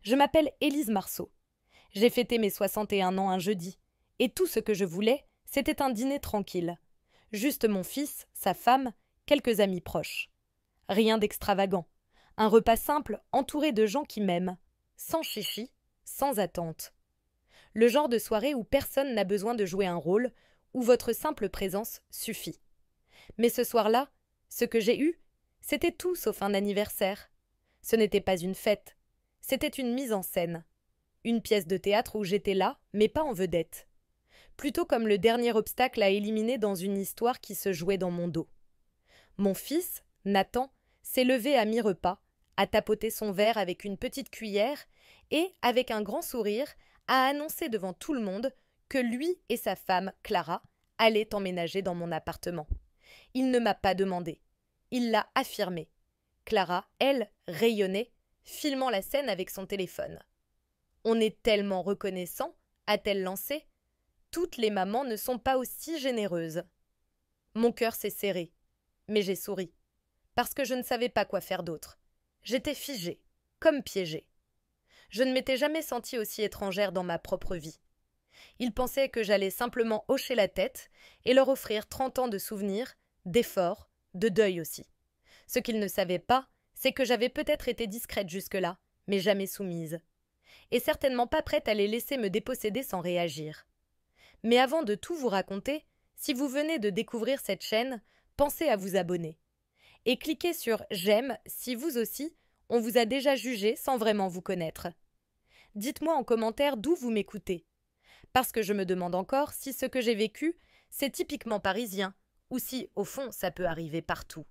Je m'appelle Élise Marceau. J'ai fêté mes 61 ans un jeudi, et tout ce que je voulais, c'était un dîner tranquille. Juste mon fils, sa femme, quelques amis proches. Rien d'extravagant. Un repas simple entouré de gens qui m'aiment, sans chichi, sans attente. Le genre de soirée où personne n'a besoin de jouer un rôle, où votre simple présence suffit. Mais ce soir-là, ce que j'ai eu, c'était tout sauf un anniversaire. Ce n'était pas une fête, c'était une mise en scène. Une pièce de théâtre où j'étais là, mais pas en vedette. Plutôt comme le dernier obstacle à éliminer dans une histoire qui se jouait dans mon dos. Mon fils, Nathan, s'est levé à mi-repas, a tapoté son verre avec une petite cuillère et, avec un grand sourire, a annoncé devant tout le monde que lui et sa femme, Clara, allaient emménager dans mon appartement. Il ne m'a pas demandé. Il l'a affirmé. Clara, elle, rayonnait, filmant la scène avec son téléphone. On est tellement reconnaissant, a-t-elle lancé. Toutes les mamans ne sont pas aussi généreuses. Mon cœur s'est serré, mais j'ai souri, parce que je ne savais pas quoi faire d'autre. J'étais figée, comme piégée. Je ne m'étais jamais sentie aussi étrangère dans ma propre vie. Ils pensaient que j'allais simplement hocher la tête et leur offrir 30 ans de souvenirs, d'efforts, de deuil aussi. Ce qu'ils ne savaient pas, c'est que j'avais peut-être été discrète jusque-là, mais jamais soumise. Et certainement pas prête à les laisser me déposséder sans réagir. Mais avant de tout vous raconter, si vous venez de découvrir cette chaîne, pensez à vous abonner. Et cliquez sur « J'aime » si vous aussi, on vous a déjà jugé sans vraiment vous connaître. Dites-moi en commentaire d'où vous m'écoutez. Parce que je me demande encore si ce que j'ai vécu, c'est typiquement parisien, ou si, au fond, ça peut arriver partout.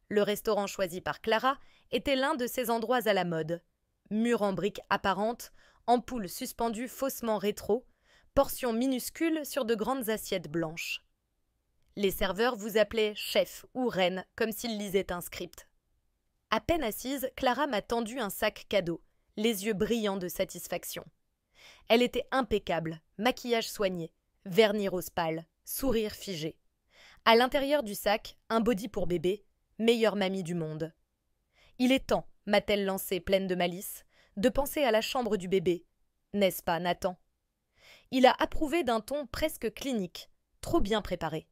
Le restaurant choisi par Clara était l'un de ces endroits à la mode. Murs en briques apparentes, ampoules suspendues faussement rétro, portions minuscules sur de grandes assiettes blanches. Les serveurs vous appelaient chef ou reine, comme s'ils lisaient un script. À peine assise, Clara m'a tendu un sac cadeau, les yeux brillants de satisfaction. Elle était impeccable, maquillage soigné, vernis rose pâle, sourire figé. À l'intérieur du sac, un body pour bébé, meilleure mamie du monde. Il est temps, m'a-t-elle lancé pleine de malice, de penser à la chambre du bébé. N'est-ce pas, Nathan? Il a approuvé d'un ton presque clinique, trop bien préparé.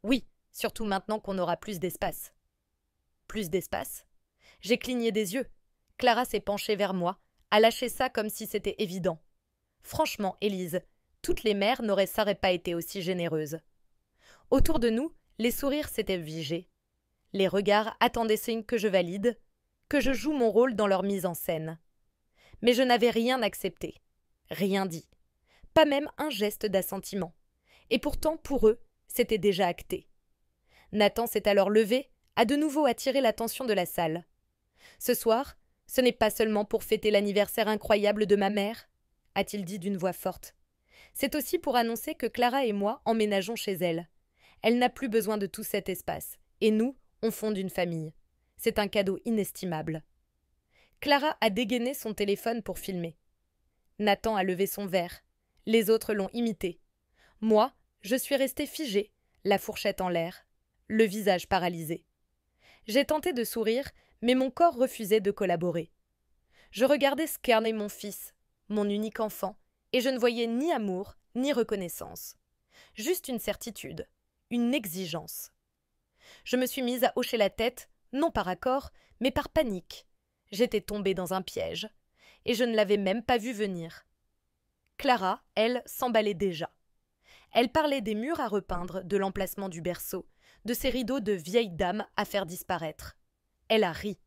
Oui, surtout maintenant qu'on aura plus d'espace. Plus d'espace? J'ai cligné des yeux. Clara s'est penchée vers moi, a lâché ça comme si c'était évident. Franchement, Élise, toutes les mères n'auraient pas été aussi généreuses. Autour de nous, les sourires s'étaient figés. Les regards attendaient signe que je valide, que je joue mon rôle dans leur mise en scène. Mais je n'avais rien accepté, rien dit, pas même un geste d'assentiment. Et pourtant, pour eux, c'était déjà acté. Nathan s'est alors levé, a de nouveau attiré l'attention de la salle. Ce soir, ce n'est pas seulement pour fêter l'anniversaire incroyable de ma mère, a-t-il dit d'une voix forte. C'est aussi pour annoncer que Clara et moi emménageons chez elle. Elle n'a plus besoin de tout cet espace, et nous, on fonde une famille. C'est un cadeau inestimable. Clara a dégainé son téléphone pour filmer. Nathan a levé son verre. Les autres l'ont imité. Moi, je suis restée figée, la fourchette en l'air, le visage paralysé. J'ai tenté de sourire, mais mon corps refusait de collaborer. Je regardais scanner mon fils, mon unique enfant, et je ne voyais ni amour, ni reconnaissance. Juste une certitude, une exigence. Je me suis mise à hocher la tête, non par accord, mais par panique. J'étais tombée dans un piège, et je ne l'avais même pas vu venir. Clara, elle, s'emballait déjà. Elle parlait des murs à repeindre, de l'emplacement du berceau, de ces rideaux de vieille dame à faire disparaître. Elle a ri.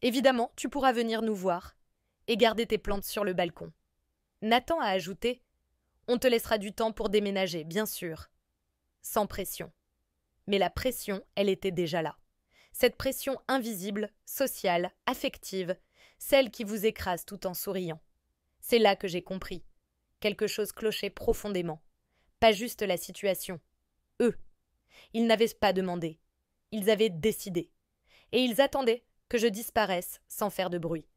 Évidemment, tu pourras venir nous voir et garder tes plantes sur le balcon. Nathan a ajouté « On te laissera du temps pour déménager, bien sûr. » Sans pression. Mais la pression, elle était déjà là. Cette pression invisible, sociale, affective, celle qui vous écrase tout en souriant. C'est là que j'ai compris. Quelque chose clochait profondément. Pas juste la situation. Eux. Ils n'avaient pas demandé. Ils avaient décidé. Et ils attendaient que je disparaisse sans faire de bruit.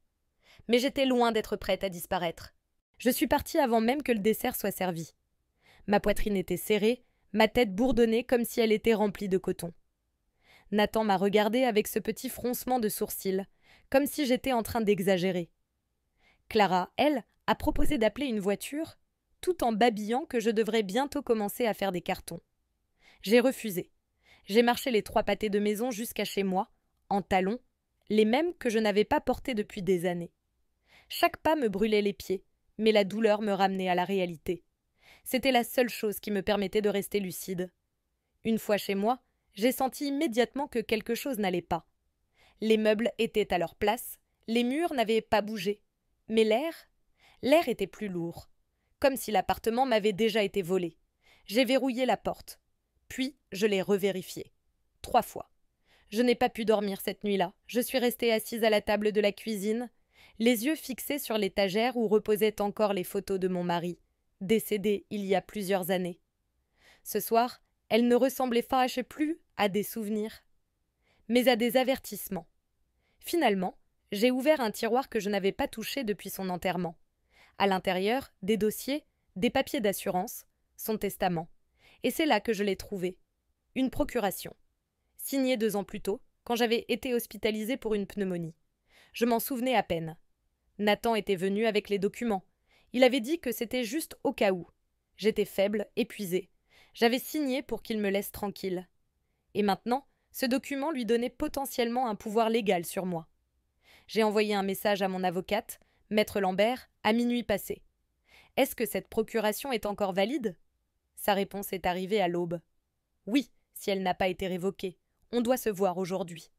Mais j'étais loin d'être prête à disparaître. Je suis partie avant même que le dessert soit servi. Ma poitrine était serrée, ma tête bourdonnait comme si elle était remplie de coton. Nathan m'a regardée avec ce petit froncement de sourcils, comme si j'étais en train d'exagérer. Clara, elle, a proposé d'appeler une voiture, tout en babillant que je devrais bientôt commencer à faire des cartons. J'ai refusé. J'ai marché les 3 pâtés de maison jusqu'à chez moi, en talons, les mêmes que je n'avais pas portés depuis des années. Chaque pas me brûlait les pieds, mais la douleur me ramenait à la réalité. C'était la seule chose qui me permettait de rester lucide. Une fois chez moi, j'ai senti immédiatement que quelque chose n'allait pas. Les meubles étaient à leur place, les murs n'avaient pas bougé. Mais l'air était plus lourd. Comme si l'appartement m'avait déjà été volé. J'ai verrouillé la porte. Puis, je l'ai revérifiée. 3 fois. Je n'ai pas pu dormir cette nuit-là. Je suis restée assise à la table de la cuisine, les yeux fixés sur l'étagère où reposaient encore les photos de mon mari, décédé il y a plusieurs années. Ce soir, elles ne ressemblaient plus à des souvenirs, mais à des avertissements. Finalement, j'ai ouvert un tiroir que je n'avais pas touché depuis son enterrement. À l'intérieur, des dossiers, des papiers d'assurance, son testament. Et c'est là que je l'ai trouvé. Une procuration. Signée 2 ans plus tôt, quand j'avais été hospitalisée pour une pneumonie. Je m'en souvenais à peine. Nathan était venu avec les documents. Il avait dit que c'était juste au cas où. J'étais faible, épuisée. J'avais signé pour qu'il me laisse tranquille. Et maintenant, ce document lui donnait potentiellement un pouvoir légal sur moi. J'ai envoyé un message à mon avocate, Maître Lambert, à minuit passé. Est-ce que cette procuration est encore valide ? Sa réponse est arrivée à l'aube. Oui, si elle n'a pas été révoquée. On doit se voir aujourd'hui.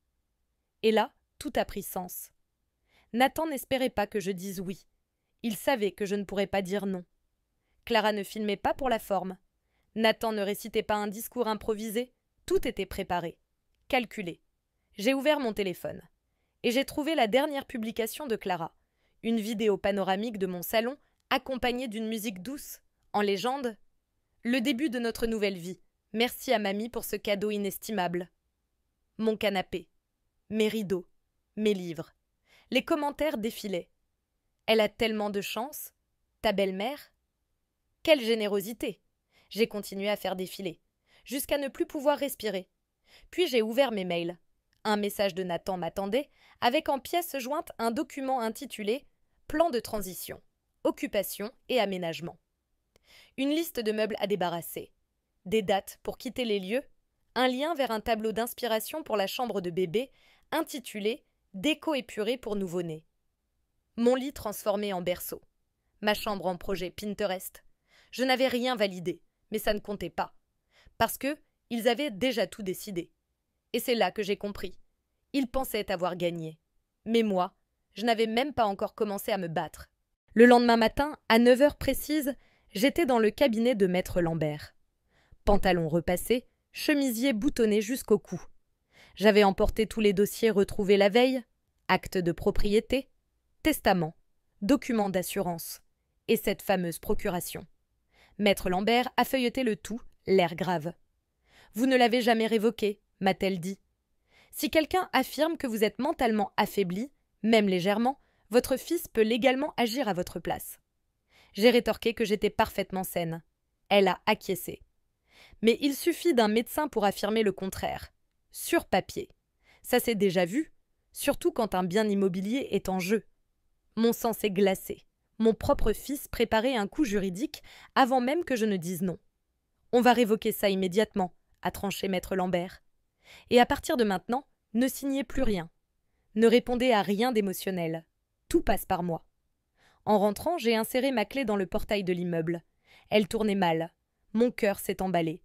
Et là, tout a pris sens. Nathan n'espérait pas que je dise oui. Il savait que je ne pourrais pas dire non. Clara ne filmait pas pour la forme. Nathan ne récitait pas un discours improvisé. Tout était préparé, calculé. J'ai ouvert mon téléphone. Et j'ai trouvé la dernière publication de Clara. Une vidéo panoramique de mon salon, accompagnée d'une musique douce, en légende. Le début de notre nouvelle vie. Merci à mamie pour ce cadeau inestimable. Mon canapé, mes rideaux, mes livres. Les commentaires défilaient. Elle a tellement de chance. Ta belle-mère. Quelle générosité. J'ai continué à faire défiler, jusqu'à ne plus pouvoir respirer. Puis j'ai ouvert mes mails. Un message de Nathan m'attendait, avec en pièces jointes un document intitulé « Plan de transition, occupation et aménagement ». Une liste de meubles à débarrasser, des dates pour quitter les lieux, un lien vers un tableau d'inspiration pour la chambre de bébé intitulé « Déco épurée pour nouveau-né ». Mon lit transformé en berceau. Ma chambre en projet Pinterest. Je n'avais rien validé, mais ça ne comptait pas. Parce que ils avaient déjà tout décidé. Et c'est là que j'ai compris. Ils pensaient avoir gagné. Mais moi, je n'avais même pas encore commencé à me battre. Le lendemain matin, à 9 heures précises, j'étais dans le cabinet de Maître Lambert. Pantalon repassé, chemisier boutonné jusqu'au cou. J'avais emporté tous les dossiers retrouvés la veille, acte de propriété, testament, documents d'assurance, et cette fameuse procuration. Maître Lambert a feuilleté le tout, l'air grave. « Vous ne l'avez jamais révoqué », m'a-t-elle dit. « Si quelqu'un affirme que vous êtes mentalement affaibli, même légèrement, votre fils peut légalement agir à votre place. » J'ai rétorqué que j'étais parfaitement saine. Elle a acquiescé. Mais il suffit d'un médecin pour affirmer le contraire. Sur papier. Ça s'est déjà vu, surtout quand un bien immobilier est en jeu. Mon sang s'est glacé. Mon propre fils préparait un coup juridique avant même que je ne dise non. « On va révoquer ça immédiatement », a tranché Maître Lambert. Et à partir de maintenant, ne signez plus rien. Ne répondez à rien d'émotionnel. Tout passe par moi. En rentrant, j'ai inséré ma clé dans le portail de l'immeuble. Elle tournait mal. Mon cœur s'est emballé.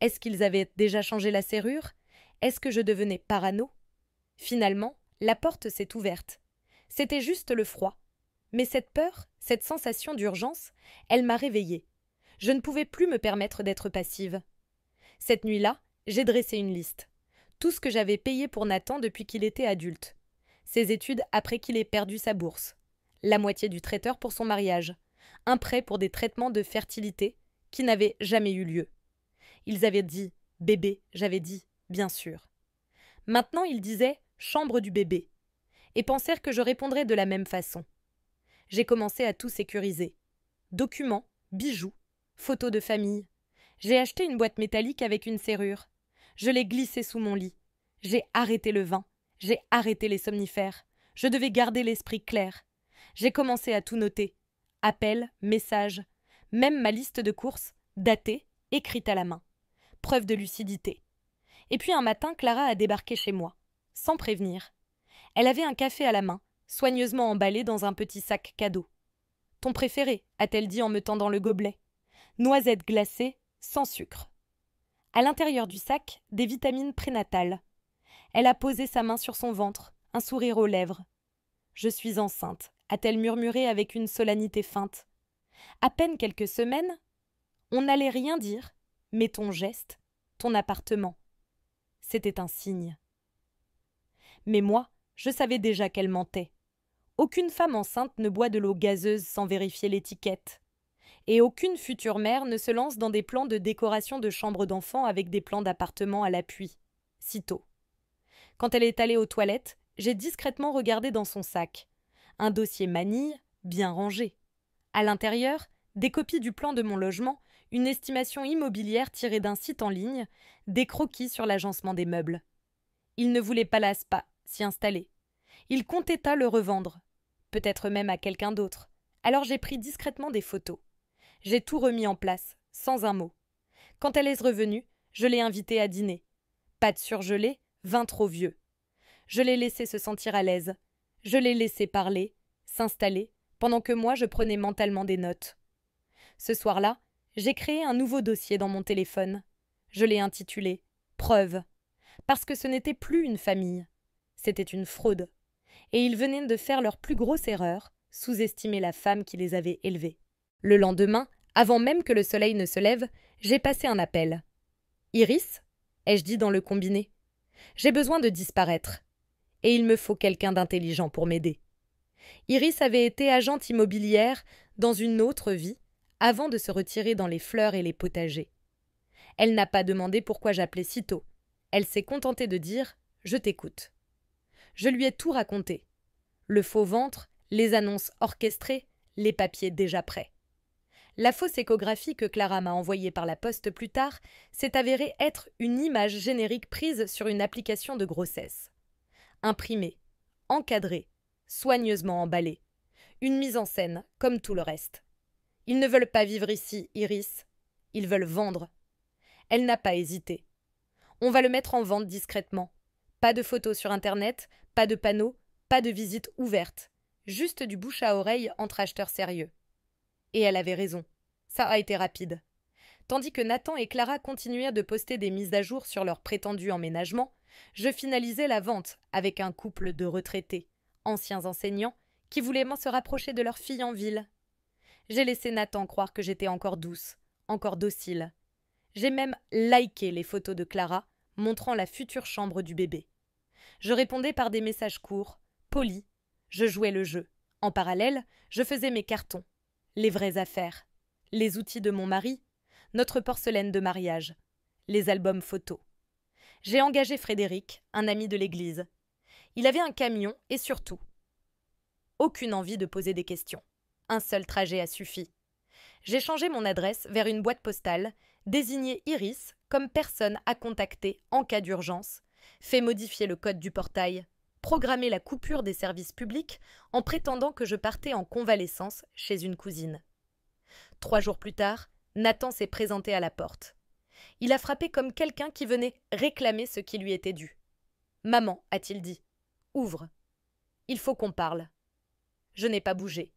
Est-ce qu'ils avaient déjà changé la serrure? Est-ce que je devenais parano? Finalement, la porte s'est ouverte. C'était juste le froid. Mais cette peur, cette sensation d'urgence, elle m'a réveillée. Je ne pouvais plus me permettre d'être passive. Cette nuit-là, j'ai dressé une liste. Tout ce que j'avais payé pour Nathan depuis qu'il était adulte. Ses études après qu'il ait perdu sa bourse. La moitié du traiteur pour son mariage. Un prêt pour des traitements de fertilité qui n'avaient jamais eu lieu. Ils avaient dit « bébé », j'avais dit « bien sûr ». Maintenant, ils disaient « chambre du bébé » et pensèrent que je répondrais de la même façon. J'ai commencé à tout sécuriser. Documents, bijoux, photos de famille. J'ai acheté une boîte métallique avec une serrure. Je l'ai glissée sous mon lit. J'ai arrêté le vin. J'ai arrêté les somnifères. Je devais garder l'esprit clair. J'ai commencé à tout noter. Appels, messages, même ma liste de courses, datée, écrite à la main. Preuve de lucidité. Et puis un matin, Clara a débarqué chez moi, sans prévenir. Elle avait un café à la main, soigneusement emballé dans un petit sac cadeau. « Ton préféré » a-t-elle dit en me tendant le gobelet. Noisette glacée, sans sucre. À l'intérieur du sac, des vitamines prénatales. Elle a posé sa main sur son ventre, un sourire aux lèvres. « Je suis enceinte », a-t-elle murmuré avec une solennité feinte. À peine quelques semaines, on n'allait rien dire, mais ton geste, ton appartement. C'était un signe. Mais moi, je savais déjà qu'elle mentait. Aucune femme enceinte ne boit de l'eau gazeuse sans vérifier l'étiquette. Et aucune future mère ne se lance dans des plans de décoration de chambre d'enfant avec des plans d'appartement à l'appui. Sitôt. Quand elle est allée aux toilettes, j'ai discrètement regardé dans son sac. Un dossier manille, bien rangé. À l'intérieur, des copies du plan de mon logement, une estimation immobilière tirée d'un site en ligne, des croquis sur l'agencement des meubles. Il ne voulait pas s'y installer. Il comptait le revendre, peut-être même à quelqu'un d'autre. Alors j'ai pris discrètement des photos. J'ai tout remis en place, sans un mot. Quand elle est revenue, je l'ai invitée à dîner. Pas de surgelé, vin trop vieux. Je l'ai laissé se sentir à l'aise. Je l'ai laissé parler, s'installer, pendant que moi je prenais mentalement des notes. Ce soir-là, j'ai créé un nouveau dossier dans mon téléphone. Je l'ai intitulé « Preuve », parce que ce n'était plus une famille. C'était une fraude. Et ils venaient de faire leur plus grosse erreur, sous-estimer la femme qui les avait élevés. Le lendemain, avant même que le soleil ne se lève, j'ai passé un appel. « Iris ?» ai-je dit dans le combiné. « J'ai besoin de disparaître. Et il me faut quelqu'un d'intelligent pour m'aider. » Iris avait été agente immobilière dans une autre vie, avant de se retirer dans les fleurs et les potagers. Elle n'a pas demandé pourquoi j'appelais si tôt. Elle s'est contentée de dire « Je t'écoute ». Je lui ai tout raconté. Le faux ventre, les annonces orchestrées, les papiers déjà prêts. La fausse échographie que Clara m'a envoyée par la poste plus tard s'est avérée être une image générique prise sur une application de grossesse. Imprimée, encadrée, soigneusement emballée. Une mise en scène, comme tout le reste. Ils ne veulent pas vivre ici, Iris. Ils veulent vendre. Elle n'a pas hésité. On va le mettre en vente discrètement. Pas de photos sur Internet, pas de panneaux, pas de visite ouverte. Juste du bouche à oreille entre acheteurs sérieux. Et elle avait raison. Ça a été rapide. Tandis que Nathan et Clara continuaient de poster des mises à jour sur leur prétendu emménagement, je finalisais la vente avec un couple de retraités, anciens enseignants, qui voulaient se rapprocher de leur fille en ville. J'ai laissé Nathan croire que j'étais encore douce, encore docile. J'ai même liké les photos de Clara, montrant la future chambre du bébé. Je répondais par des messages courts, polis. Je jouais le jeu. En parallèle, je faisais mes cartons, les vraies affaires, les outils de mon mari, notre porcelaine de mariage, les albums photos. J'ai engagé Frédéric, un ami de l'église. Il avait un camion et surtout, aucune envie de poser des questions. Un seul trajet a suffi. J'ai changé mon adresse vers une boîte postale, désigné Iris comme personne à contacter en cas d'urgence, fait modifier le code du portail, programmé la coupure des services publics en prétendant que je partais en convalescence chez une cousine. 3 jours plus tard, Nathan s'est présenté à la porte. Il a frappé comme quelqu'un qui venait réclamer ce qui lui était dû. « Maman », a-t-il dit, « ouvre. Il faut qu'on parle. » Je n'ai pas bougé.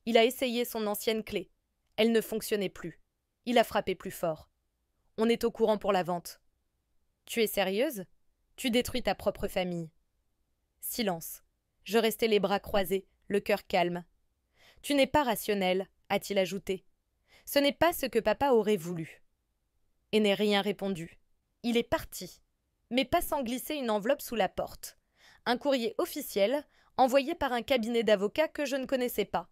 Il a essayé son ancienne clé. Elle ne fonctionnait plus. Il a frappé plus fort. On est au courant pour la vente. Tu es sérieuse? Tu détruis ta propre famille. Silence. Je restais les bras croisés, le cœur calme. Tu n'es pas rationnel, a-t-il ajouté. Ce n'est pas ce que papa aurait voulu. Et n'est rien répondu. Il est parti, mais pas sans glisser une enveloppe sous la porte. Un courrier officiel, envoyé par un cabinet d'avocats que je ne connaissais pas.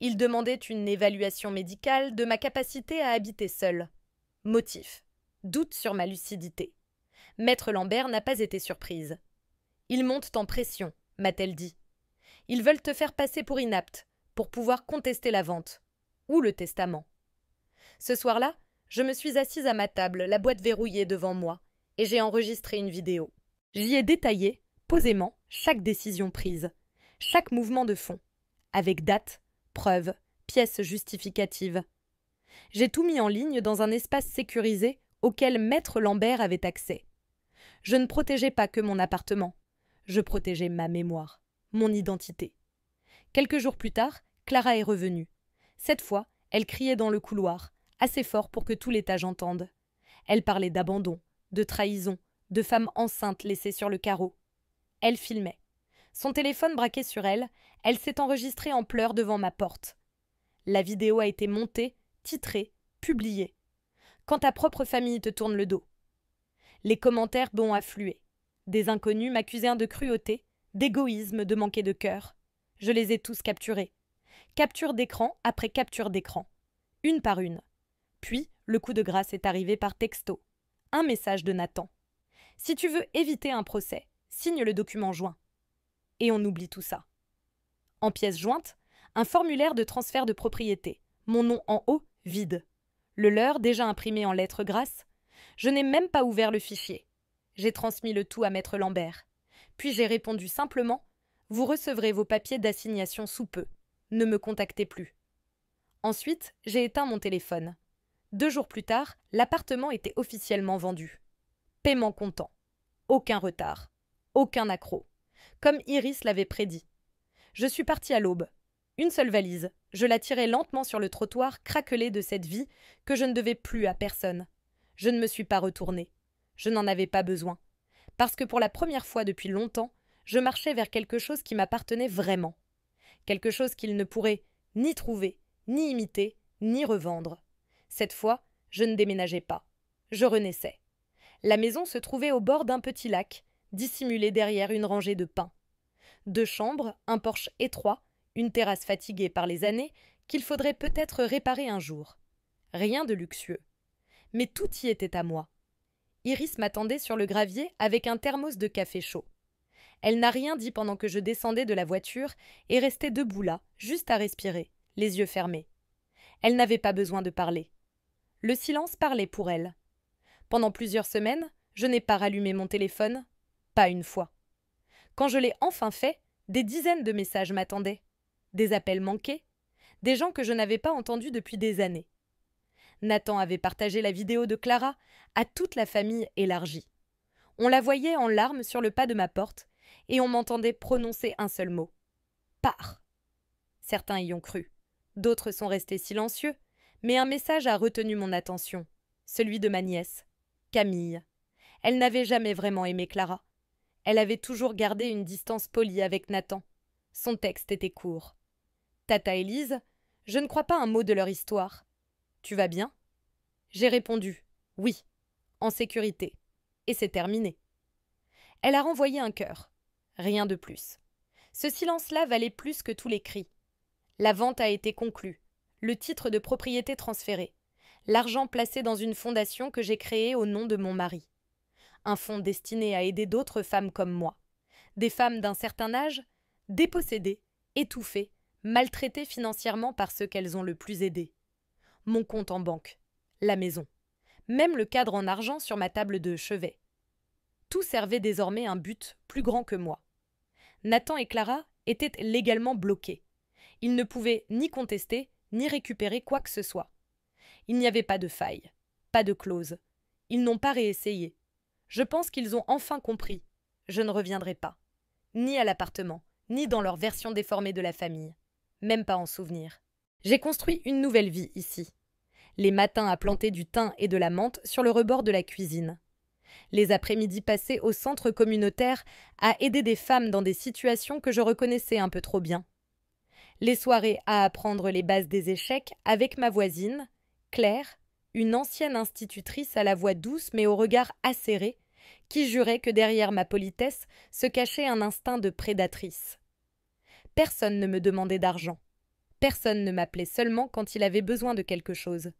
Il demandait une évaluation médicale de ma capacité à habiter seule. Motif. Doute sur ma lucidité. Maître Lambert n'a pas été surprise. Ils montent en pression, m'a-t-elle dit. Ils veulent te faire passer pour inapte, pour pouvoir contester la vente. Ou le testament. Ce soir-là, je me suis assise à ma table, la boîte verrouillée devant moi, et j'ai enregistré une vidéo. J'y ai détaillé, posément, chaque décision prise, chaque mouvement de fond, avec date, preuve, pièces justificatives. J'ai tout mis en ligne dans un espace sécurisé auquel Maître Lambert avait accès. Je ne protégeais pas que mon appartement, je protégeais ma mémoire, mon identité. Quelques jours plus tard, Clara est revenue. Cette fois, elle criait dans le couloir, assez fort pour que tout l'étage entende. Elle parlait d'abandon, de trahison, de femmes enceintes laissées sur le carreau. Elle filmait. Son téléphone braqué sur elle, elle s'est enregistrée en pleurs devant ma porte. La vidéo a été montée, titrée, publiée. Quand ta propre famille te tourne le dos. Les commentaires ont afflué. Des inconnus m'accusaient de cruauté, d'égoïsme, de manquer de cœur. Je les ai tous capturés. Capture d'écran après capture d'écran. Une par une. Puis, le coup de grâce est arrivé par texto. Un message de Nathan. Si tu veux éviter un procès, signe le document joint. Et on oublie tout ça. En pièce jointe, un formulaire de transfert de propriété. Mon nom en haut, vide. Le leur, déjà imprimé en lettres grasses. Je n'ai même pas ouvert le fichier. J'ai transmis le tout à Maître Lambert. Puis j'ai répondu simplement « Vous recevrez vos papiers d'assignation sous peu. Ne me contactez plus. » Ensuite, j'ai éteint mon téléphone. 2 jours plus tard, l'appartement était officiellement vendu. Paiement comptant. Aucun retard. Aucun accroc. Comme Iris l'avait prédit. Je suis partie à l'aube. Une seule valise. Je la tirais lentement sur le trottoir craquelé de cette vie que je ne devais plus à personne. Je ne me suis pas retournée. Je n'en avais pas besoin. Parce que pour la première fois depuis longtemps, je marchais vers quelque chose qui m'appartenait vraiment. Quelque chose qu'il ne pourrait ni trouver, ni imiter, ni revendre. Cette fois, je ne déménageais pas. Je renaissais. La maison se trouvait au bord d'un petit lac, dissimulé derrière une rangée de pins. 2 chambres, un porche étroit, une terrasse fatiguée par les années, qu'il faudrait peut-être réparer un jour. Rien de luxueux. Mais tout y était à moi. Iris m'attendait sur le gravier avec un thermos de café chaud. Elle n'a rien dit pendant que je descendais de la voiture et restait debout là, juste à respirer, les yeux fermés. Elle n'avait pas besoin de parler. Le silence parlait pour elle. Pendant plusieurs semaines, je n'ai pas rallumé mon téléphone, pas une fois. Quand je l'ai enfin fait, des dizaines de messages m'attendaient. Des appels manqués, des gens que je n'avais pas entendus depuis des années. Nathan avait partagé la vidéo de Clara à toute la famille élargie. On la voyait en larmes sur le pas de ma porte et on m'entendait prononcer un seul mot. Pars. Certains y ont cru. D'autres sont restés silencieux, mais un message a retenu mon attention, celui de ma nièce, Camille. Elle n'avait jamais vraiment aimé Clara. Elle avait toujours gardé une distance polie avec Nathan. Son texte était court. Tata Élise, je ne crois pas un mot de leur histoire. Tu vas bien ? J'ai répondu oui, en sécurité. Et c'est terminé. Elle a renvoyé un cœur. Rien de plus. Ce silence-là valait plus que tous les cris. La vente a été conclue, le titre de propriété transféré, l'argent placé dans une fondation que j'ai créée au nom de mon mari. Un fonds destiné à aider d'autres femmes comme moi. Des femmes d'un certain âge, dépossédées, étouffées, maltraitées financièrement par ceux qu'elles ont le plus aidés. Mon compte en banque, la maison, même le cadre en argent sur ma table de chevet. Tout servait désormais un but plus grand que moi. Nathan et Clara étaient légalement bloqués. Ils ne pouvaient ni contester, ni récupérer quoi que ce soit. Il n'y avait pas de faille, pas de clause. Ils n'ont pas réessayé. Je pense qu'ils ont enfin compris. Je ne reviendrai pas. Ni à l'appartement, ni dans leur version déformée de la famille. Même pas en souvenir. J'ai construit une nouvelle vie ici. Les matins à planter du thym et de la menthe sur le rebord de la cuisine. Les après-midi passés au centre communautaire à aider des femmes dans des situations que je reconnaissais un peu trop bien. Les soirées à apprendre les bases des échecs avec ma voisine, Claire, une ancienne institutrice à la voix douce mais au regard acéré, qui jurait que derrière ma politesse se cachait un instinct de prédatrice. Personne ne me demandait d'argent. Personne ne m'appelait seulement quand il avait besoin de quelque chose.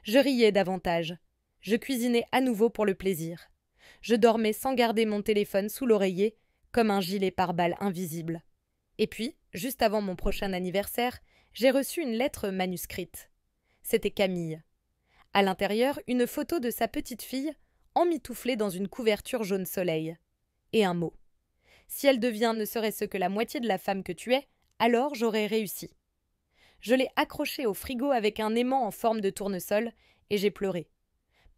Je riais davantage. Je cuisinais à nouveau pour le plaisir. Je dormais sans garder mon téléphone sous l'oreiller, comme un gilet pare-balles invisible. Et puis, juste avant mon prochain anniversaire, j'ai reçu une lettre manuscrite. C'était Camille. À l'intérieur, une photo de sa petite fille, emmitouflée dans une couverture jaune soleil. Et un mot. Si elle devient ne serait-ce que la moitié de la femme que tu es, Alors j'aurai réussi. Je l'ai accroché au frigo avec un aimant en forme de tournesol et j'ai pleuré.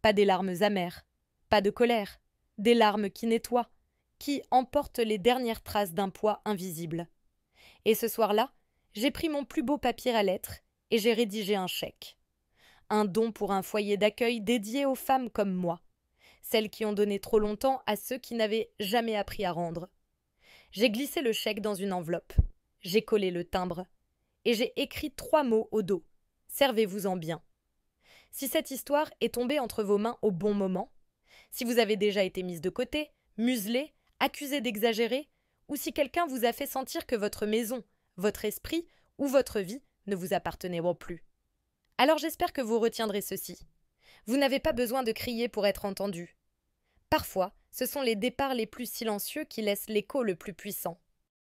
Pas des larmes amères, pas de colère, des larmes qui nettoient, qui emportent les dernières traces d'un poids invisible. Et ce soir-là, j'ai pris mon plus beau papier à lettres et j'ai rédigé un chèque. Un don pour un foyer d'accueil dédié aux femmes comme moi, celles qui ont donné trop longtemps à ceux qui n'avaient jamais appris à rendre. J'ai glissé le chèque dans une enveloppe, j'ai collé le timbre, et j'ai écrit 3 mots au dos. Servez-vous-en bien. Si cette histoire est tombée entre vos mains au bon moment, si vous avez déjà été mise de côté, muselée, accusée d'exagérer, ou si quelqu'un vous a fait sentir que votre maison, votre esprit ou votre vie ne vous appartenaient plus. Alors j'espère que vous retiendrez ceci. Vous n'avez pas besoin de crier pour être entendu. Parfois, ce sont les départs les plus silencieux qui laissent l'écho le plus puissant.